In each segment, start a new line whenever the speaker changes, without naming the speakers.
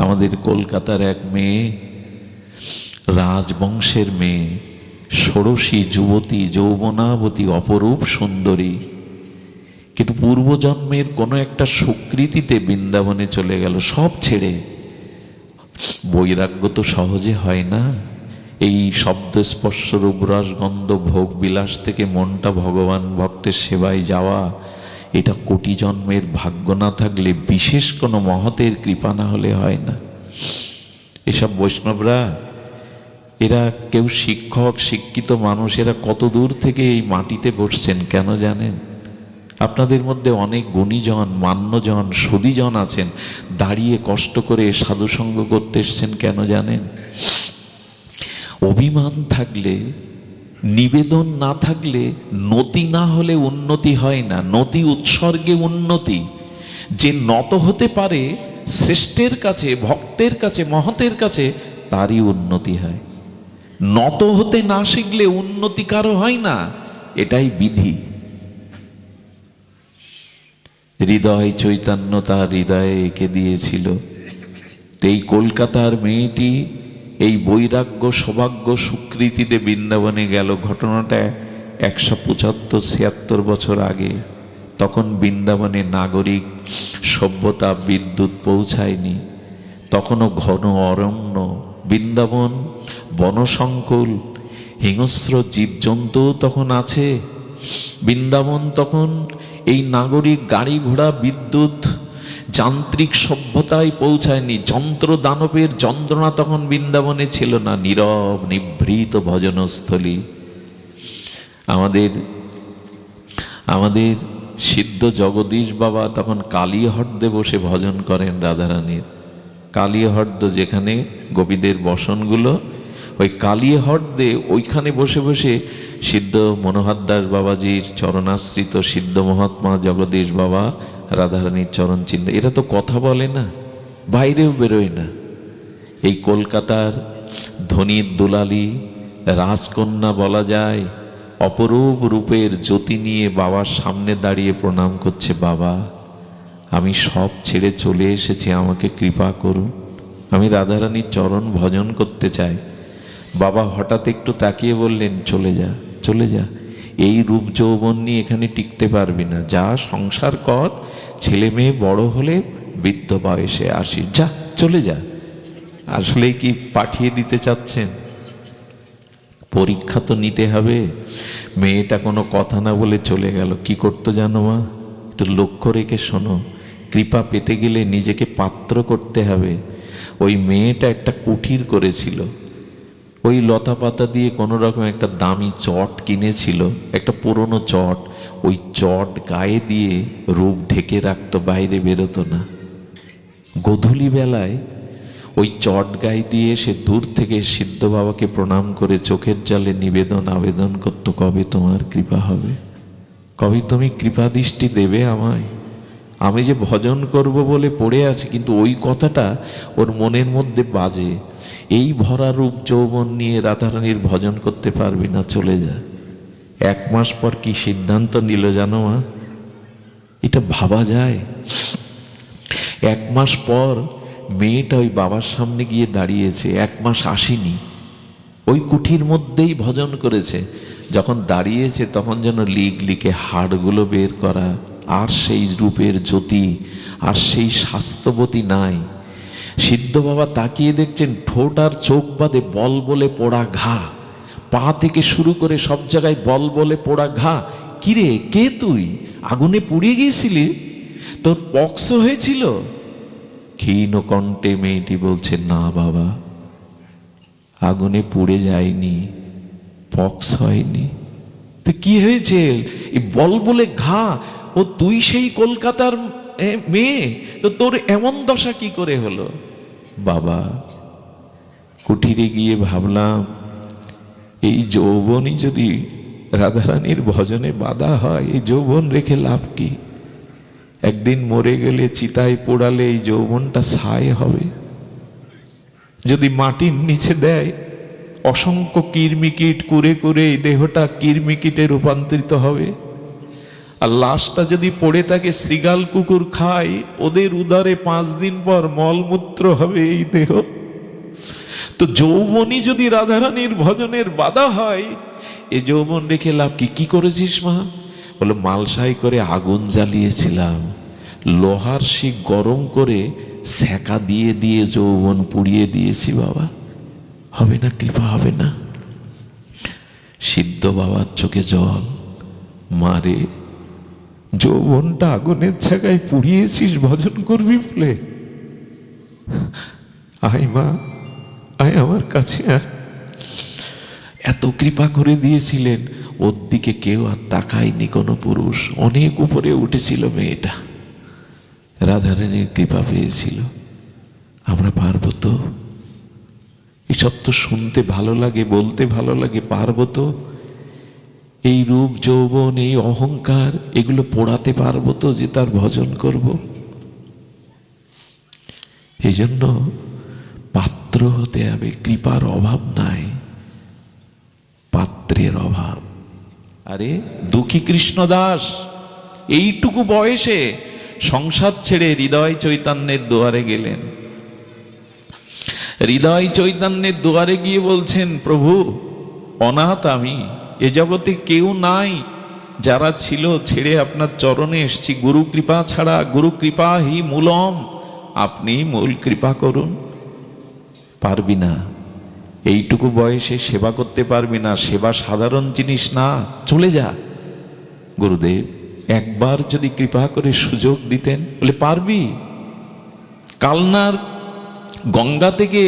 আমাদের কলকাতার এক মেয়ে, রাজবংশের মেয়ে, ষোড়শী যুবতী, যৌবনাবতী, অপরূপ সুন্দরী, কিন্তু পূর্বজন্মের কোনো একটা স্বীকৃতিতে বৃন্দাবনে চলে গেল সব ছেড়ে। বৈরাগ্য তো সহজে হয় না। এই শব্দ স্পর্শ রূপরস গন্ধ ভোগ বিলাস থেকে মনটা ভগবান ভক্তের সেবায় যাওয়া, এটা কোটি জন্মের ভাগ্য না থাকলে, বিশেষ কোনো মহতের কৃপা না হলে হয় না। এসব বৈষ্ণবরা, এরা কেউ শিক্ষক শিক্ষিত মানুষ, এরা কত দূর থেকে এই মাটিতে বসছেন কেন জানেন? আপনাদের মধ্যে অনেক গুণীজন, মান্যজন, সুধীজন আছেন, দাঁড়িয়ে কষ্ট করে সাধুসঙ্গ করতে এসছেন কেন জানেন? অভিমান থাকলে, নিবেদন না থাকলে, নতি না হলে উন্নতি হয় না। নতি উৎসর্গে উন্নতি। যে নত হতে পারে শ্রেষ্ঠের কাছে, ভক্তের কাছে, মহতের কাছে, তারই উন্নতি হয়। নত হতে না শিখলে উন্নতি কারো হয় না, এটাই বিধি। হৃদয় চৈতন্য তার হৃদয়ে এঁকে দিয়েছিল। এই কলকাতার মেয়েটি এই বৈরাগ্য সৌভাগ্য স্বীকৃতিতে বৃন্দাবনে গেল। ঘটনাটা 175-76 বছর আগে। তখন বৃন্দাবনে নাগরিক সভ্যতা, বিদ্যুৎ পৌঁছায়নি, তখনও ঘন অরণ্য। বৃন্দাবন বনসংকুল, হিংস্র জীবজন্তু তখন আছে। বৃন্দাবন তখন এই নাগরিক গাড়ি ঘোড়া, বিদ্যুৎ, যান্ত্রিক সভ্যতায় পৌঁছায়নি। যন্ত্র দানবের যন্ত্রণা তখন বৃন্দাবনে ছিল না। নীরব নিভৃত ভজনস্থলী। আমাদের সিদ্ধ জগদীশ বাবা তখন কালীহট্টে বসে ভজন করেন রাধারানীর। কালীহট্ট যেখানে গোপীদের বসনগুলো, ওই কালীহট্টে ওইখানে বসে বসে সিদ্ধ মনোহর দাস বাবাজির চরণাশ্রিত সিদ্ধ মহাত্মা জগদীশ বাবা রাধারানীর চরণ চিন্তা। এরা তো কথা বলে না, বাইরেও বেরোয় না। এই কলকাতার ধনীর দুলালি রাজকন্যা বলা যায়, অপরূপ রূপের জ্যোতি নিয়ে বাবার সামনে দাঁড়িয়ে প্রণাম করছে, বাবা আমি সব ছেড়ে চলে এসেছি, আমাকে কৃপা করুন, আমি রাধারানীর চরণ ভজন করতে চাই। বাবা হঠাৎ একটু তাকিয়ে বললেন, চলে যা, চলে যা, এই রূপ যৌবন নিয়ে এখানে টিকতে পারবি না, যা সংসার কর, ছেলে মেয়ে বড় হলে বৃদ্ধ বয়সে আসিস, যা চলে যা। আসলে কি পাঠিয়ে দিতে চাচ্ছেন? পরীক্ষা তো নিতে হবে। মেয়েটা কোনো কথা না বলে চলে গেল। কি করতো জানো মা? একটু লক্ষ্য রেখে শোনো। কৃপা পেতে গেলে নিজেকে পাত্র করতে হবে। ওই মেয়েটা একটা কুঠির করেছিল, ওই লতা পাতা দিয়ে কোনো রকম একটা দামি চট কিনেছিল, একটা পুরনো চট। ওই চট গায়ে দিয়ে রূপ ঢেকে রাখতো, বাইরে বেরোতো না। গোধূলি বেলায় ওই চট গায়ে দিয়ে সে দূর থেকে সিদ্ধ বাবাকে প্রণাম করে চোখের জলে নিবেদন আবেদন করত, কবে তোমার কৃপা হবে, কবে তুমি কৃপা দৃষ্টি দেবে আমায়, আমি যে ভজন করব বলে পড়ে আছি। কিন্তু ওই কথাটা ওর মনের মধ্যে বাজে, এই ভরা রূপ যৌবন নিয়ে রাধারানীর ভজন করতে পারবি না, চলে যা। 1 মাস পর কি সিদ্ধান্ত নিল জানো মা? এটা ভাবা যায়? 1 মাস পর মেয়েটা ওই বাবার সামনে গিয়ে দাঁড়িয়েছে। 1 মাস আসেনি, ওই কুঠির মধ্যেই ভজন করেছে। যখন দাঁড়িয়েছে তখন যেন লিকে হাড়গুলো বের করা, আর সেই রূপের জ্যোতি, আর সেই স্বাস্থ্যবতী নাই। সিদ্ধ বাবা তাকিয়ে দেখছেন, ঠোঁট আর চোখ বাদে বল বলে পোড়া ঘা, পা থেকে শুরু করে সব জায়গায় বল বলে পোড়া ঘা। কিরে, কে তুই? আগুনে পুড়িয়ে গিয়েছিলি? তোর পক্স হয়েছিল? ক্ষীণ কণ্ঠে মেয়েটি বলছে, না বাবা, আগুনে পুড়ে যায়নি, পক্স হয়নি। তো কি হয়েছে? এই বল বলে ঘা। ও তুই সেই কলকাতার মেয়ে, তো তোর এমন দশা কি করে হলো? বাবা, কুঠিরে গিয়ে ভাবলাম, এই যৌবনই যদি রাধারানীর ভজনে বাধা হয়, এই যৌবন রেখে লাভ কি? একদিন মরে গেলে, চিতায় পোড়ালে এই যৌবনটা ছাই হবে। যদি মাটির নিচে দেয়, অসংখ্য কীর্মিকিট কুরে কুরে এই দেহটা কীর্মিকিটে রূপান্তরিত হবে। আর লাশটা যদি পড়ে থাকে শৃগাল কুকুর খায়, ওদের উদরে 5 দিন পর মলমূত্র হবে এই দেহ। তো যৌবনই যদি রাধারানীর ভজনের বাধা হয়, এ যৌবন রেখে লাভ কি? কি করেছিস মা? বলে মালসাই করে আগুন জ্বালিয়েছিলাম, লোহার শিক গরম করে সেকা দিয়ে দিয়ে যৌবন পুড়িয়ে দিয়েছি বাবা। হবে না? কৃপা হবে না? সিদ্ধ বাবার চোখে জল। মারে, যৌবনটা আগুনের ছাগায় পুড়িয়েছিস ভজন করবি বলে? আয় মা, আয় আমার কাছে আয়। এত কৃপা করে দিয়েছিলেন, ওর দিকে কেউ আর তাকায়নি কোনো পুরুষ। অনেক উপরে উঠেছিল মেয়েটা, রাধারানীর কৃপা পেয়েছিল। আমরা পারবো তো? এসব তো শুনতে ভালো লাগে, বলতে ভালো লাগে, পারবো তো? এই রূপ যৌবন, এই অহংকার, এগুলো পোড়াতে পারবো তো যে তার ভজন করব? এই জন্য পাত্র হতে হবে। কৃপার অভাব নাই, পাত্রের অভাব। আরে দুঃখী কৃষ্ণদাস এইটুকু বয়সে সংসার ছেড়ে হৃদয় চৈতন্যের দুয়ারে গেলেন। হৃদয় চৈতন্যের দুয়ারে গিয়ে বলছেন, প্রভু অনাথ আমি, এ জগতে কেউ নাই, যারা ছিল ছেড়ে আপনার চরণে এসছি। গুরু কৃপা ছাড়া, গুরু কৃপা হি মূলম, আপনি মূল কৃপা করুন। পারবি না, এইটুকু বয়সে সেবা করতে পারবি না, সেবা সাধারণ জিনিস না, চলে যা। গুরুদেব একবার যদি কৃপা করে সুযোগ দিতেন। বলে পারবি? কালনার গঙ্গা থেকে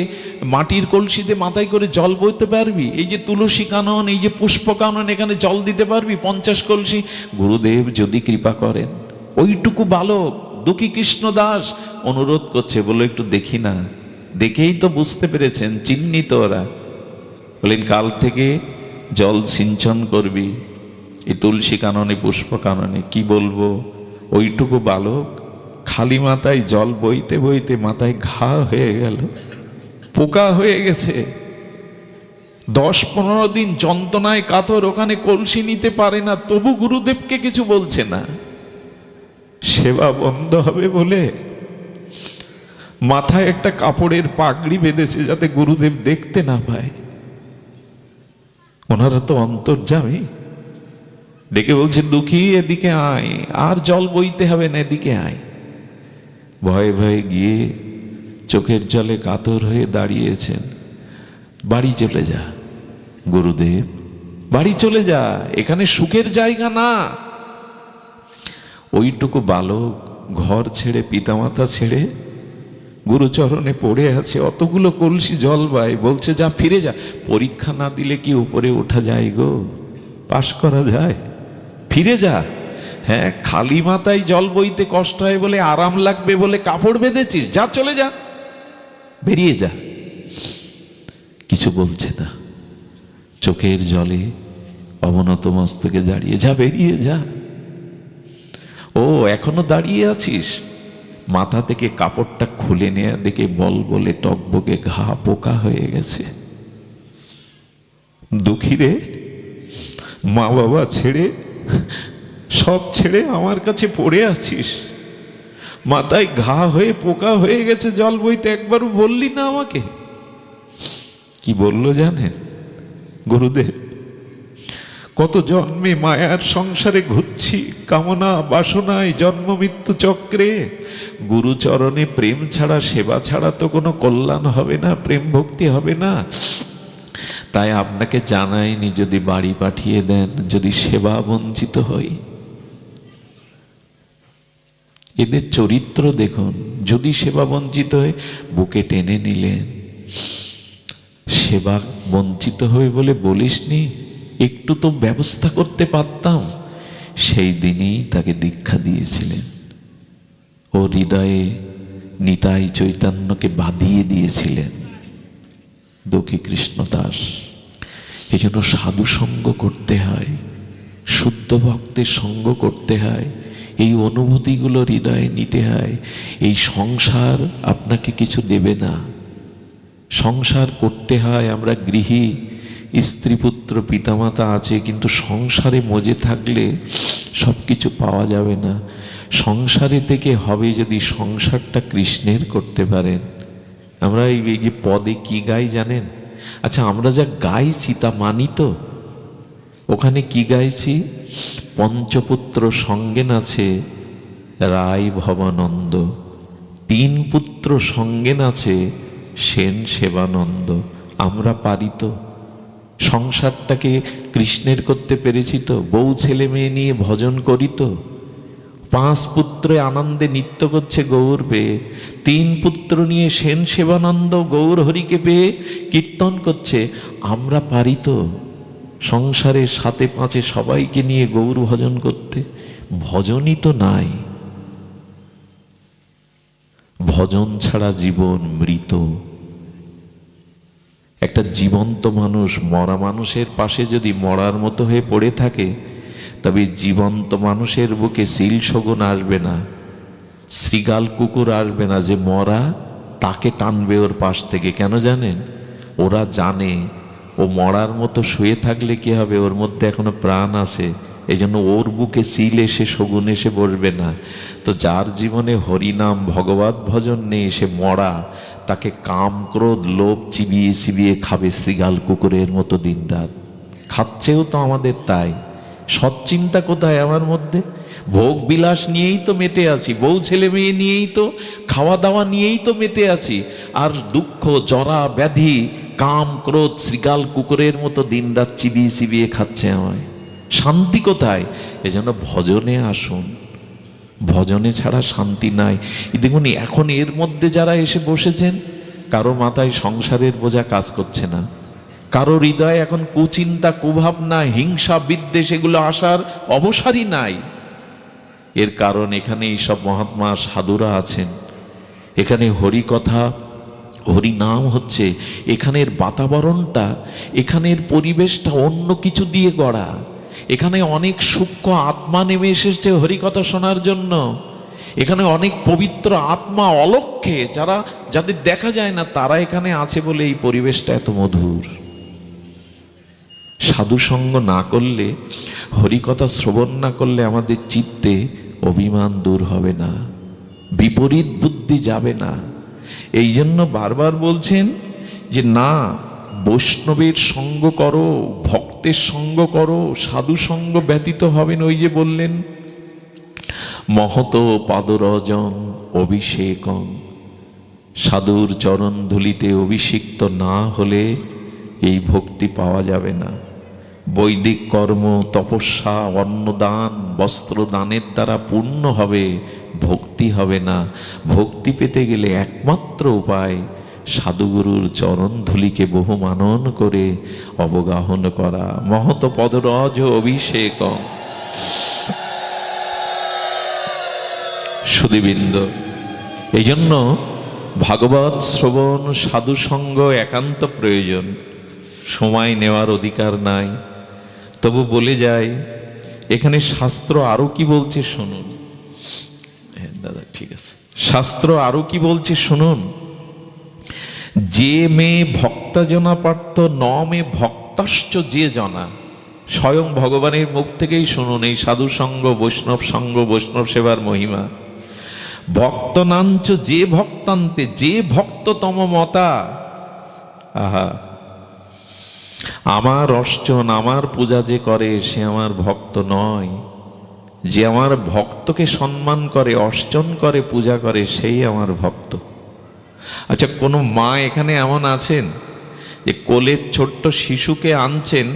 মাটির কলসিতে মাথায় করে জল বইতে পারবি? এই যে তুলসী কানন, এই যে পুষ্প কানন, এখানে জল দিতে পারবি 50 কলসি? গুরুদেব যদি কৃপা করেন। ওইটুকু বালক দুঃখী কৃষ্ণদাস অনুরোধ করছে, বলো একটু দেখি না। দেখেই তো বুঝতে পেরেছেন, চিহ্নিত ওরা। বলেন কাল থেকে জল সিঞ্চন করবি এই তুলসী কাননে, পুষ্প কাননে। কি বলবো, ওইটুকু বালক খালি মাথায় জল বইতে বইতে মাথায় ঘা হয়ে গেল, পোকা হয়ে গেছে। 10-15 দিন যন্ত্রণায় কাতর, ওখানে কলসি নিতে পারে না, তবু গুরুদেবকে কিছু বলছে না। সেবা বন্ধ হবে বলে মাথায় একটা কাপড়ের পাগড়ি বেঁধেছে, যাতে গুরুদেব দেখতে না পায়। ওনারা তো অন্তর্যামী। ডেকে বলছে, দুঃখী এদিকে আয়, আর জল বইতে হবে না, এদিকে আয়। ভয়ে ভয়ে গিয়ে চোখের জলে কাতর হয়ে দাঁড়িয়েছেন। বাড়ি চলে যা গুরুদেব, বাড়ি চলে যা, এখানে সুখের জায়গা না। ওইটুকু বালক ঘর ছেড়ে, পিতামাতা ছেড়ে গুরুচরণে পড়ে আছে, অতগুলো কলসি জল বায়, বলছে যা ফিরে যা। পরীক্ষা না দিলে কি উপরে ওঠা যায় গো? পাশ করা যায়? ফিরে যা। হ্যাঁ, খালি মাথায় জল বইতে কষ্ট হয় বলে, আরাম লাগবে বলে কাপড় বেঁধেছিস? যা, চলে যা, বেরিয়ে যা। কিছু বলছে না, চোখের জলে অবনত মস্তকে দাঁড়িয়ে, যা বেরিয়ে যা। ও এখনো দাঁড়িয়ে আছিস? মাথা থেকে কাপড়টা খুলে নেয়া দেখে বল বলে টকবকে ঘা, পোকা হয়ে গেছে। দুঃখী রে, মা বাবা ছেড়ে, সব ছেড়ে আমার কাছে পড়ে আছিস, মাথায় ঘা হয়ে পোকা হয়ে গেছে, জল বইতে একবারও বললি না আমাকে? কি বললো জানেন গুরুদেব? কত জন্মে মায়ার সংসারে ঘুরছি, কামনা বাসনায় জন্ম মৃত্যু চক্রে। গুরুচরণে প্রেম ছাড়া, সেবা ছাড়া তো কোনো কল্যাণ হবে না, প্রেম ভক্তি হবে না। তাই আপনাকে জানাইনি, যদি বাড়ি পাঠিয়ে দেন, যদি সেবা বঞ্চিত হই। এদের চরিত্র দেখুন, যদি সেবা বঞ্চিত হয়ে বুকে টেনে নিলেন। সেবা বঞ্চিত হয়ে বলে বলিসনি, একটু তো ব্যবস্থা করতে পারতাম। সেই দিনই তাকে দীক্ষা দিয়েছিলেন। ও হৃদয়ে নিতাই চৈতন্যকে বাঁধিয়ে দিয়েছিলেন দুঃখী কৃষ্ণদাস। এই জন্য সাধু সঙ্গ করতে হয়, শুদ্ধ ভক্তের সঙ্গ করতে হয়, এই অনুভূতিগুলো হৃদয়ে নিতে হয়। এই সংসার আপনাকে কিছু দেবে না, সংসার করতে হয়। আমরা গৃহী, স্ত্রী পুত্র পিতামাতা আছে, কিন্তু সংসারে মজে থাকলে সব কিছু পাওয়া যাবে না। সংসারে থেকে হবে যদি সংসারটা কৃষ্ণের করতে পারেন। আমরা এই যে পদে কি গাই জানেন? আচ্ছা, আমরা যা গাইছি তা মানি তো? ওখানে কি গাইছি? পঞ্চপুত্র সঙ্গে নাছে রায় ভবানন্দ, তিন পুত্র সঙ্গে নাছে সেন সেবানন্দ। আমরা পারি তো? সংসারটাকে কৃষ্ণের করতে পেরেছি তো? বউ ছেলে মেয়ে নিয়ে ভজন করি তো? পাঁচ পুত্রে আনন্দে নৃত্য করছে গৌর পেয়ে, তিন পুত্র নিয়ে সেন সেবানন্দ গৌর হরিকে পেয়ে কীর্তন করছে। আমরা পারি তো সংসারের সাথে পাঁচে সবাইকে নিয়ে গৌর ভজন করতে? ভজনই তো নাই। ভজন ছাড়া জীবন মৃত। একটা জীবন্ত মানুষ মরা মানুষের পাশে যদি মরার মতো হয়ে পড়ে থাকে, তবে জীবন্ত মানুষের বুকে সিল শগুন আসবে না, শ্রীগাল কুকুর আসবে না যে মরা তাকে টানবে ওর পাশ থেকে। কেন জানেন? ওরা জানে ও মরার মতো শুয়ে থাকলে কি হবে, ওর মধ্যে এখনো প্রাণ আছে, এই জন্য ওর বুকে সিল এসে শগুন এসে বসবে না। তো যার জীবনে হরিনাম ভগবত ভজন নেই, সে মরা, তাকে কাম ক্রোধ লোভ চিবিয়ে চিবিয়ে খাবে শ্রীগাল কুকুরের মতো দিনরাত। খাচ্ছেও তো আমাদের তাই। সৎচিন্তা কোথায় আমার মধ্যে? ভোগ বিলাস নিয়েই তো মেতে আছি, বউ ছেলে মেয়ে নিয়েই তো, খাওয়া দাওয়া নিয়েই তো মেতে আছি। আর দুঃখ জরা ব্যাধি কাম ক্রোধ শ্রীগাল কুকুরের মতো দিনরাত চিবিয়ে চিবিয়ে খাচ্ছে আমায়। শান্তি কোথায়? এজন্য ভজনে আসুন। ভজনে ছাড়া শান্তি নাই। দেখুন, এখন এর মধ্যে যারা এসে বসেছেন, কারো মাথায় সংসারের বোঝা কাজ করছে না, কারো হৃদয়ে এখন কুচিন্তা কুভাবনা হিংসা বিদ্বেষ এগুলো আসার অবসরই নাই। এর কারণ এখানে এইসব মহাত্মা সাধুরা আছেন, এখানে হরি কথা হরি নাম হচ্ছে, এখানের বাতাবরণটা, এখানের পরিবেশটা অন্য কিছু দিয়ে গড়া। এখানে অনেক সূক্ষ্ম আত্মা নেমে এসেছে হরিকথা শোনার জন্য। এখানে অনেক পবিত্র আত্মা অলক্ষ্যে, যাদের দেখা যায় না, তারা এখানে আছে বলে এই পরিবেশটা এত মধুর। সাধু সঙ্গ না করলে, হরিকথা শ্রবণ না করলে আমাদের চিত্তে অভিমান দূর হবে না, বিপরীত বুদ্ধি যাবে না। এই জন্য বারবার বলছেন যে না, বৈষ্ণবের সঙ্গ করো, ভক্তের সঙ্গ করো, সাধু সঙ্গ ব্যতীত হবে না। ওই যে বললেন মহত পাদরজং অভিষেকং, সাধুর চরণ ধুলিতে অভিষিক্ত না হলে এই ভক্তি পাওয়া যাবে না। বৈদিক কর্ম তপস্যা অন্নদান বস্ত্রদানের দ্বারা পূর্ণ হবে, ভক্তি হবে না। ভক্তি পেতে গেলে একমাত্র উপায় সাধুগুরুর চরণ ধুলিকে বহু মানন করে অবগাহন করা। মহত পদরজ অভিষেক। সুধীবৃন্দ, এই জন্য ভাগবত শ্রবণ সাধু সঙ্গ একান্ত প্রয়োজন। সময় নেওয়ার অধিকার নাই, তবু বলে যাই, এখানে শাস্ত্র আরো কি বলছে শুনুন। হ্যাঁ দাদা, ঠিক আছে। শাস্ত্র আরো কি বলছে শুনুন। যে মে ভক্তা জনা পার্থ ন মে ভক্তাশ্চ যে জনা। স্বয়ং ভগবানের মুখ থেকেই শুনুন এই সাধু সঙ্গ বৈষ্ণব সেবার মহিমা। ভক্তনাঞ্চ যে ভক্তান্তে, যে ভক্ততম মতা। আহা, আমার অর্চন আমার পূজা যে করে সে আমার ভক্ত নয়। যে আমার ভক্তকে সম্মান করে, অর্চন করে, পূজা করে, সেই আমার ভক্ত। আচ্ছা, কোনো মা এখানে এমন আছেন যে কোলের ছোট্ট শিশুকে আনছেন,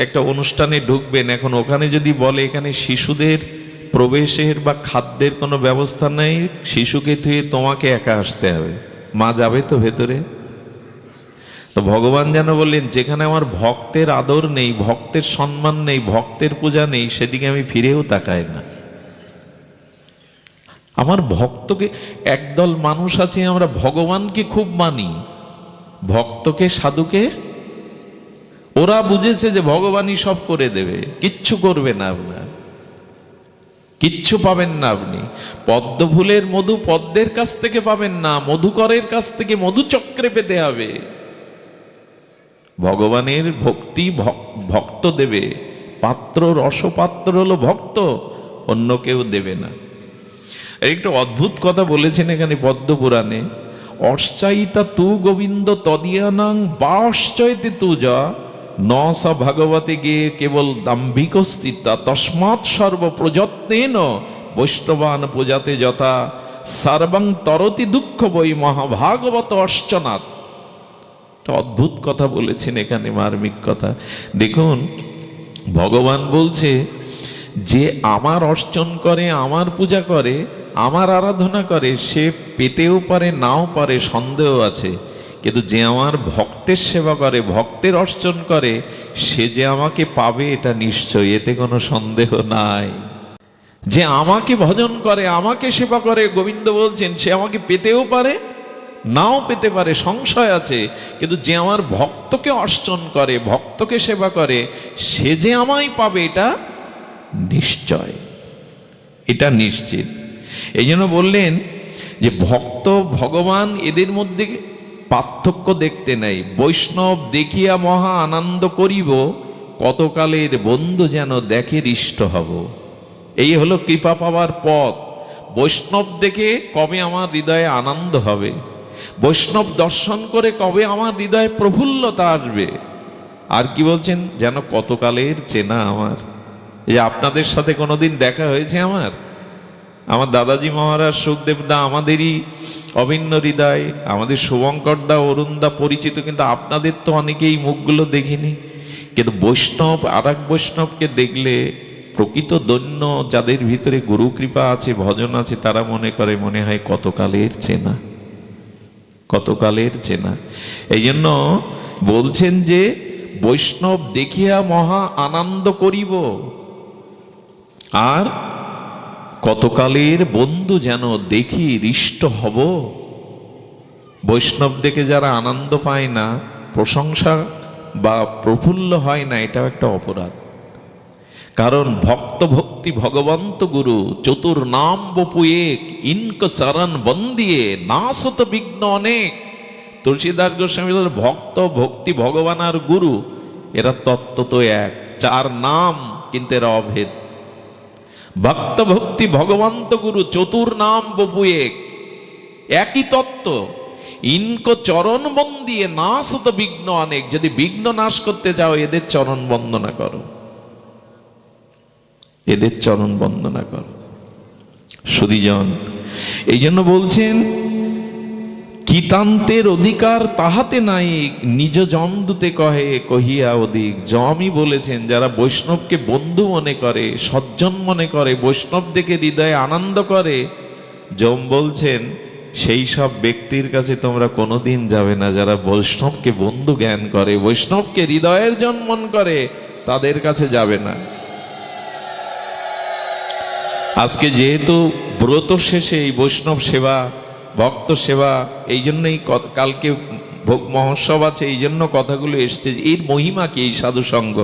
একটা অনুষ্ঠানে ঢুকবেন, এখন ওখানে যদি বলে এখানে শিশুদের প্রবেশের বা খাদ্যের কোনো ব্যবস্থা নেই, শিশুকে থুয়ে তোমাকে একা আসতে হবে, মা যাবে তো ভেতরে? তো ভগবান যেন বললেন, যেখানে আমার ভক্তের আদর নেই, ভক্তের সম্মান নেই, ভক্তের পূজা নেই, সেদিকে আমি ফিরেও তাকাই না। আমার ভক্তকে, একদল মানুষ আছে আমরা ভগবানকে খুব মানি, ভক্তকে সাধুকে ওরা বুঝেছে যে ভগবানই সব করে দেবে, কিচ্ছু করবে না, আপনার কিচ্ছু পাবেন না। আপনি পদ্ম ফুলের মধু পদ্মের কাছ থেকে পাবেন না, মধুকরের কাছ থেকে মধুচক্রে পেতে হবে। ভগবানের ভক্তি ভক্ত দেবে, পাত্র রসপাত্র হলো ভক্ত, অন্য কেউ দেবে না। একটু অদ্ভুত কথা বলেছেন এখানে পদ্মপুরাণে, অশ্চাইতা তু গোবিন্দ তদিয়ানাং বাশ্চয়তে তু যা ন সা ভাগবতে গিয়ে কেবল দাম্ভিকস্থিতা তস্মাৎ সর্বপ্রযত্নেন বৈষ্ণবান পূজাতে যথা সর্বং তরতি দুঃখ বই মহাভাগবত অর্চনাথ। অদ্ভুত কথা বলেছেন এখানে, মার্মিক কথা। দেখুন, ভগবান বলছে যে আমার অর্চন করে, আমার পূজা করে, আমার আরাধনা করে, সে পেতেও পারে নাও পারে, সন্দেহ আছে। কিন্তু যে আমার ভক্তের সেবা করে, ভক্তের অর্চন করে, সে যে আমাকে পাবে এটা নিশ্চয়, এতে কোনো সন্দেহ নাই। যে আমাকে ভজন করে, আমাকে সেবা করে, গোবিন্দ বলছেন সে আমাকে পেতেও পারে নাও পেতে পারে, সংশয় আছে। কিন্তু যে আমার ভক্তকে অর্চন করে, ভক্তকে সেবা করে, সে যে আমায় পাবে এটা নিশ্চয়, এটা নিশ্চিত। এই জন্য বললেন যে ভক্ত ভগবান এদের মধ্যে পার্থক্য দেখতে নেই। বৈষ্ণব দেখিয়া মহা আনন্দ করিব, কতকালের বন্ধু যেন দেখে হৃষ্ট হব। এই হলো কৃপা পাওয়ার পথ। বৈষ্ণব দেখে কবে আমার হৃদয়ে আনন্দ হবে, বৈষ্ণব দর্শন করে কবে আমার হৃদয়ে প্রফুল্লতা আসবে। আর কি বলছেন, যেন কতকালের চেনা আমার। এই আপনাদের সাথে কোনোদিন দেখা হয়েছে আমার দাদাজি মহারাজ সুখদেব দা আমাদেরই অভিন্ন হৃদয়, আমাদের শুভঙ্কর দা, অরুণ দা পরিচিত, কিন্তু আপনাদের তো অনেকেই মুখগুলো দেখিনি। কিন্তু বৈষ্ণব আর এক বৈষ্ণবকে দেখলে প্রকৃত দৈন্য, যাদের ভিতরে গুরু কৃপা আছে, ভজন আছে, তারা মনে করে মনে হয় কতকালের চেনা, কতকালের চেনা। এই জন্য বলছেন যে বৈষ্ণব দেখিয়া মহা আনন্দ করিব, আর কতকালের বন্ধু যেন দেখি হৃষ্ট হব। বৈষ্ণব দেখে যারা আনন্দ পায় না, প্রশংসা বা প্রফুল্ল হয় না, এটাও একটা অপরাধ। কারণ ভক্ত ভক্তি ভগবন্ত গুরু চতুর নাম বপু এক, ইনক চরণ বন্দিয়ে নাশত বিঘ্ন অনেক। তুলসীদাস গোস্বামী ভক্ত ভক্তি ভগবান আর গুরু এরা তত্ত্ব তো এক, চার নাম কিন্তু এরা অভেদ। ভক্ত ভক্তি ভগবন্ত গুরু চতুর নাম বপু এক, একই তত্ত্ব। ইনকো চরণ বন্দিয়ে নাশত বিঘ্ন অনেক। যদি বিঘ্ন নাশ করতে যাও, এদের চরণ বন্দনা করো, এদের চরণ বন্দনা কর। সুধীজন, এই জন্য বলছেন কিতান্তের অধিকার তাহাতে নাই, নিজ জমদূতে কহে কহিয়া অধিক। জমই বলেছেন যারা বৈষ্ণবকে বন্ধু মনে করে, সজ্জন মনে করে, বৈষ্ণব দেখে হৃদয়ে আনন্দ করে, যম বলছেন সেই সব ব্যক্তির কাছে তোমরা কোনোদিন যাবে না। যারা বৈষ্ণবকে বন্ধু জ্ঞান করে, বৈষ্ণবকে হৃদয়ের জন মন করে, তাদের কাছে যাবে না। আজকে যেহেতু ব্রত শেষে এই বৈষ্ণব সেবা, ভক্ত সেবা, এই জন্যই কালকে ভোগ মহোৎসব আছে, এই জন্য কথাগুলো এসছে। এর মহিমা কি এই সাধুসঙ্গ?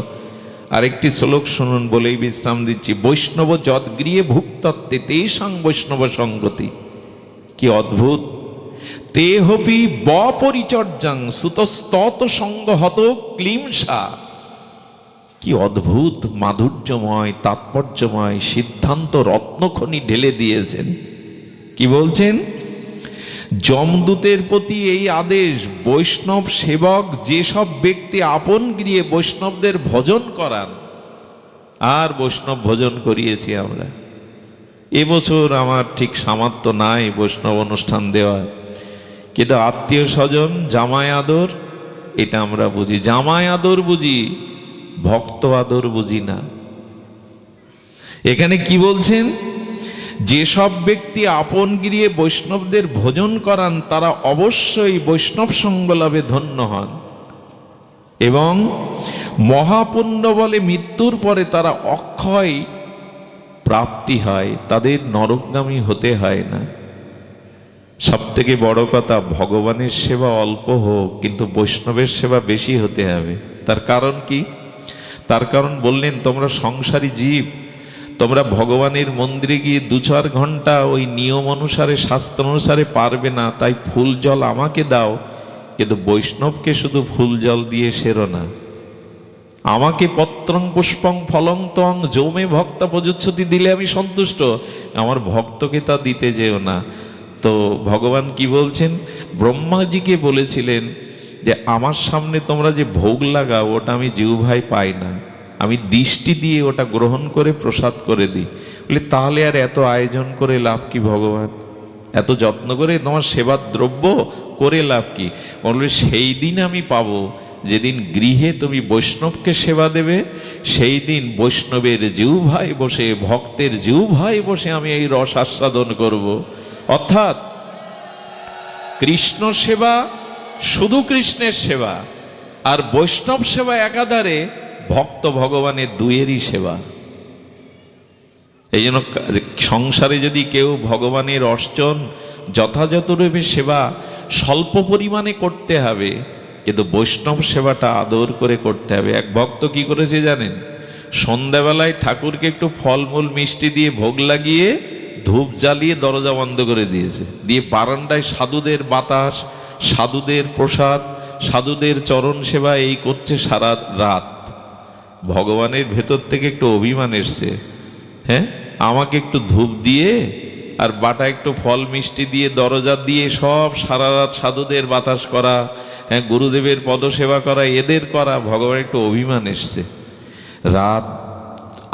আরেকটি শ্লোক শুনুন, বলেই বিশ্রাম দিচ্ছি। বৈষ্ণব যদ্গৃহে ভুক্তত্বে তেষাং বৈষ্ণব সঙ্গতি। কি অদ্ভুত! তেহপি বপরিচর্যাং সুতস্তত সঙ্গহত ক্লিমসা। কি অদ্ভুত মাধুর্যময়, তাৎপর্যময় সিদ্ধান্ত রত্নখনি ঢেলে দিয়েছেন। কি বলছেন? যমদূতের প্রতি এই আদেশ, বৈষ্ণব সেবক যেসব ব্যক্তি আপন গৃহে বৈষ্ণবদের ভজন করান। আর বৈষ্ণব ভজন করিয়েছি আমরা। এবছর আমার ঠিক সামর্থ্য নাই বৈষ্ণব অনুষ্ঠান দেওয়ার, কিন্তু আত্মীয় স্বজন, জামাই আদর, এটা আমরা বুঝি। জামাই আদর বুঝি, ভক্ত আদর বুঝি না। এখানে কি বলছেন? যেসব ব্যক্তি আপন গৃহে বৈষ্ণবদের ভোজন করান, তারা অবশ্যই বৈষ্ণব সঙ্গ লাভে ধন্য হন এবং মহাপুণ্য বলে মৃত্যুর পরে তারা অক্ষয় প্রাপ্তি হয়, তাদের নরকগামী হতে হয় না। সব থেকে বড় কথা, ভগবানের সেবা অল্প হোক, কিন্তু বৈষ্ণবের সেবা বেশি হতে হবে। তার কারণ কি? তার কারণ বললেন, তোমরা সংসারী জীব, তোমরা ভগবানের মন্দিরে গিয়ে 2-4 ঘন্টা ওই নিয়ম অনুসারে, শাস্ত্র অনুসারে পারবে না। তাই ফুল জল আমাকে দাও, কিন্তু বৈষ্ণবকে শুধু ফুল জল দিয়ে সেরো না, আমাকে পত্রং পুষ্পং ফলং তং যৌমে ভক্তা প্রযুচ্ছতি দিলে আমি সন্তুষ্ট, আমার ভক্তকে তা দিতে যেও না। তো ভগবান কি বলছেন? ব্রহ্মাজিকে বলেছিলেন যে আমার সামনে তোমরা যে ভোগ লাগাও ওটা আমি জিহ্বায় পাই না, আমি দৃষ্টি দিয়ে ওটা গ্রহণ করে প্রসাদ করে দিই। বলে তাহলে আর এত আয়োজন করে লাভ কি ভগবান? এত যত্ন করে তোমার সেবার দ্রব্য করে লাভ কি? বলবে সেই দিন আমি পাবো যেদিন গৃহে তুমি বৈষ্ণবকে সেবা দেবে, সেই দিন বৈষ্ণবের জিহ্বায় বসে, ভক্তের জিহ্বায় বসে আমি এই রস আস্বাদন করব। অর্থাৎ কৃষ্ণ সেবা শুধু কৃষ্ণের সেবা, আর বৈষ্ণব সেবা একাধারে ভক্ত ভগবানের দুয়েরই সেবা। এই জন্য সংসারে যদি কেউ ভগবানের অর্চন যথাযথরূপে সেবা স্বল্প পরিমাণে করতে হবে, কিন্তু বৈষ্ণব সেবাটা আদর করে করতে হবে। এক ভক্ত কি করেছে জানেন? সন্ধ্যাবেলায় ঠাকুরকে একটু ফলমূল মিষ্টি দিয়ে ভোগ লাগিয়ে ধূপ জ্বালিয়ে দরজা বন্ধ করে দিয়েছে, দিয়ে বারান্দায় সাধুদের বাতাস, সাধুদের প্রসাদ, সাধুদের চরণ সেবা এই করছে সারা রাত। ভগবানের ভেতর থেকে একটু অভিমান এসছে, হ্যাঁ আমাকে একটু ধূপ দিয়ে আর বাটা একটু ফল মিষ্টি দিয়ে দরজা দিয়ে সব সারা রাত সাধুদের বাতাস করা, হ্যাঁ গুরুদেবের পদসেবা করা, এদের করা। ভগবান একটু অভিমান এসছে। রাত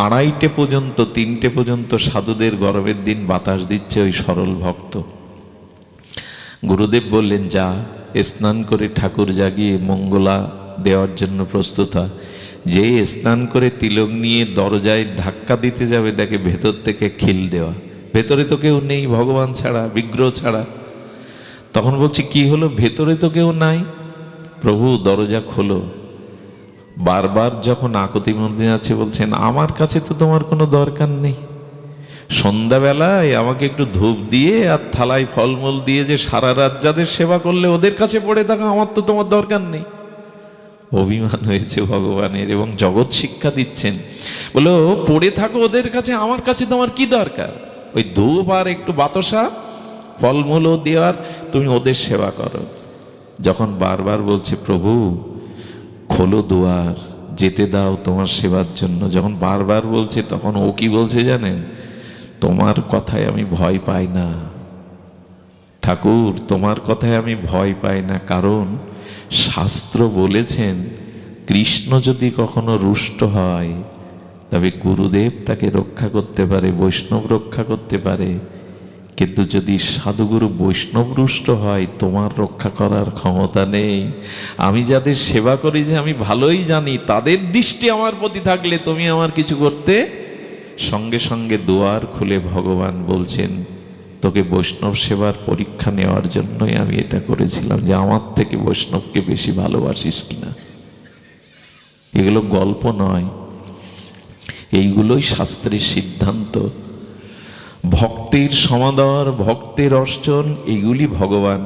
2:30 পর্যন্ত 3টে পর্যন্ত সাধুদের গরমের দিন বাতাস দিচ্ছে ওই সরল ভক্ত। গুরুদেব বললেন যা স্নান করে ঠাকুর জাগিয়ে মঙ্গলা দেওয়ার জন্য প্রস্তুত হয়। যে স্নান করে তিলক নিয়ে দরজায় ধাক্কা দিতে যাবে, দেখে ভেতর থেকে খিল দেওয়া, ভেতরে তো কেউ নেই ভগবান ছাড়া, বিগ্রহ ছাড়া। তখন বলছি কি হলো? ভেতরে তো কেউ নাই। প্রভু দরজা খোলো। বারবার যখন আকুতি মধ্যে আছে বলছেন আমার কাছে তো তোমার কোনো দরকার নেই, সন্ধ্যাবেলায় আমাকে একটু ধূপ দিয়ে আর থালায় ফলমূল দিয়ে যে সারা রাত যাদের সেবা করলে ওদের কাছে পড়ে থাকো, আমার তো তোমার দরকার নেই। অভিমান হয়েছে ভগবানের, এবং জগৎ শিক্ষা দিচ্ছেন, বলো পড়ে থাকো ওদের কাছে, আমার কাছে তোমার কি দরকার? ওই ধূপ আর একটু বাতাসা ফলমূলও দেওয়ার, তুমি ওদের সেবা করো। যখন বারবার বলছে প্রভু খোলো দুয়ার, যেতে দাও তোমার সেবার জন্য, যখন বারবার বলছে তখন ও কি বলছে জানেন? তোমার কথায় আমি ভয় পাই না ঠাকুর, তোমার কথায় আমি ভয় পাই না, কারণ শাস্ত্র বলেছেন কৃষ্ণ যদি কখনো রুষ্ট হয় তবে গুরুদেব তাকে রক্ষা করতে পারে, বৈষ্ণব রক্ষা করতে পারে। কিন্তু যদি সাধুগুরু বৈষ্ণব রুষ্ট হয় তোমার রক্ষা করার ক্ষমতা নেই। আমি যাদের সেবা করি যে আমি ভালোই জানি তাদের দৃষ্টি আমার প্রতি থাকলে তুমি আমার কিছু করতে। সঙ্গে সঙ্গে দুয়ার খুলে ভগবান বলছেন তোকে বৈষ্ণব সেবার পরীক্ষা নেওয়ার জন্যই আমি এটা করেছিলাম, যে আমার থেকে বৈষ্ণবকে বেশি ভালোবাসিস কিনা। এগুলো গল্প নয়, এইগুলোই শাস্ত্রের সিদ্ধান্ত। ভক্তের সমাদর, ভক্তের অর্চন, এইগুলি ভগবান।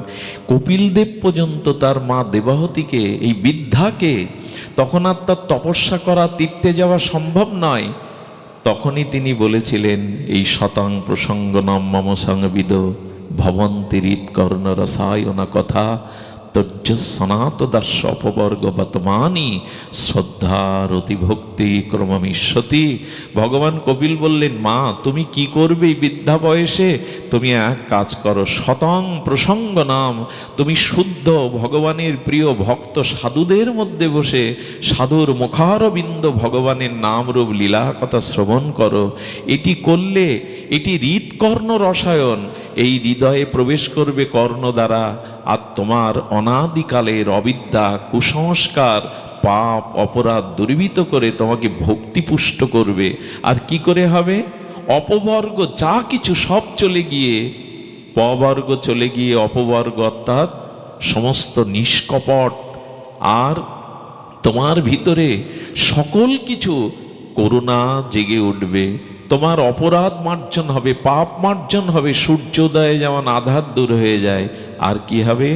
কপিল দেব পর্যন্ত তার মা দেবাহতীকে, এই বৃদ্ধাকে, তখন আর তার তপস্যা করা, তীর্থে যাওয়া সম্ভব নয়, তখনই তিনি বলেছিলেন এই শতাং প্রসঙ্গনম মম সংবিদ ভবন্তি হৃৎকর্ণ রসায়না কথা তর্য সনাত দাস্য অপবর্গ বর্তমানি শ্রদ্ধার অতিভক্তি ক্রমমিষ্যতি। ভগবান কপিল বললেন মা তুমি কি করবে এই বৃদ্ধা বয়সে? তুমি এক কাজ করো, শতং প্রসঙ্গ নাম, তুমি শুদ্ধ ভগবানের প্রিয় ভক্ত সাধুদের মধ্যে বসে সাধুর মুখারবিন্দ ভগবানের নাম রূপ লীলা কথা শ্রবণ করো। এটি করলে এটি হৃৎকর্ণ রসায়ন, এই হৃদয়ে প্রবেশ করবে কর্ণ দ্বারা, আর তোমার অনাদিকালের অবিদ্যা, কুসংস্কার, পাপ, অপরাধ দূরীভূত করে তোমাকে ভক্তিপুষ্ট করবে। আর কি করে হবে? অপবর্গ যা কিছু সব চলে গিয়ে, পবর্গ চলে গিয়ে অপবর্গ অর্থাৎ সমস্ত নিষ্কপট, আর তোমার ভিতরে সকল কিছু করুণা জেগে উঠবে। তোমার অপরাধ মার্জন হবে, পাপ মার্জন হবে, সূর্যোদয়ে যেমন আধার দূর হয়ে যায়। আর কি হবে?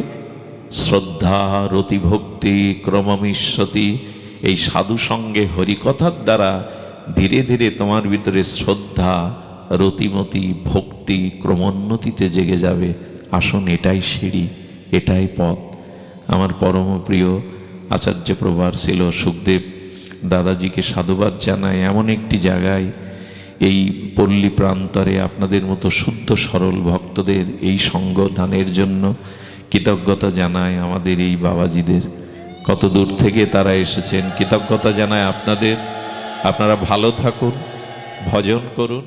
শ্রদ্ধা রতিভক্তি ক্রমমিষ্যতি, এই সাধু সঙ্গে হরিকথার দ্বারা ধীরে ধীরে তোমার ভিতরে শ্রদ্ধা, রতিমতি, ভক্তি ক্রমোন্নতিতে জেগে যাবে। আসুন এটাই সিঁড়ি, এটাই পথ। আমার পরম প্রিয় আচার্য প্রভার ছিল সুখদেব দাদাজিকে সাধুবাদ জানায়। এমন একটি জায়গায় এই পল্লী প্রান্তরে আপনাদের মতো শুদ্ধ সরল ভক্তদের এই সঙ্গ দানের জন্য কৃতজ্ঞতা জানায় আমাদের এই বাবাজিদের। কত দূর থেকে তারা এসেছেন, কৃতজ্ঞতা জানায় আপনাদের। আপনারা ভালো থাকুন, ভজন করুন।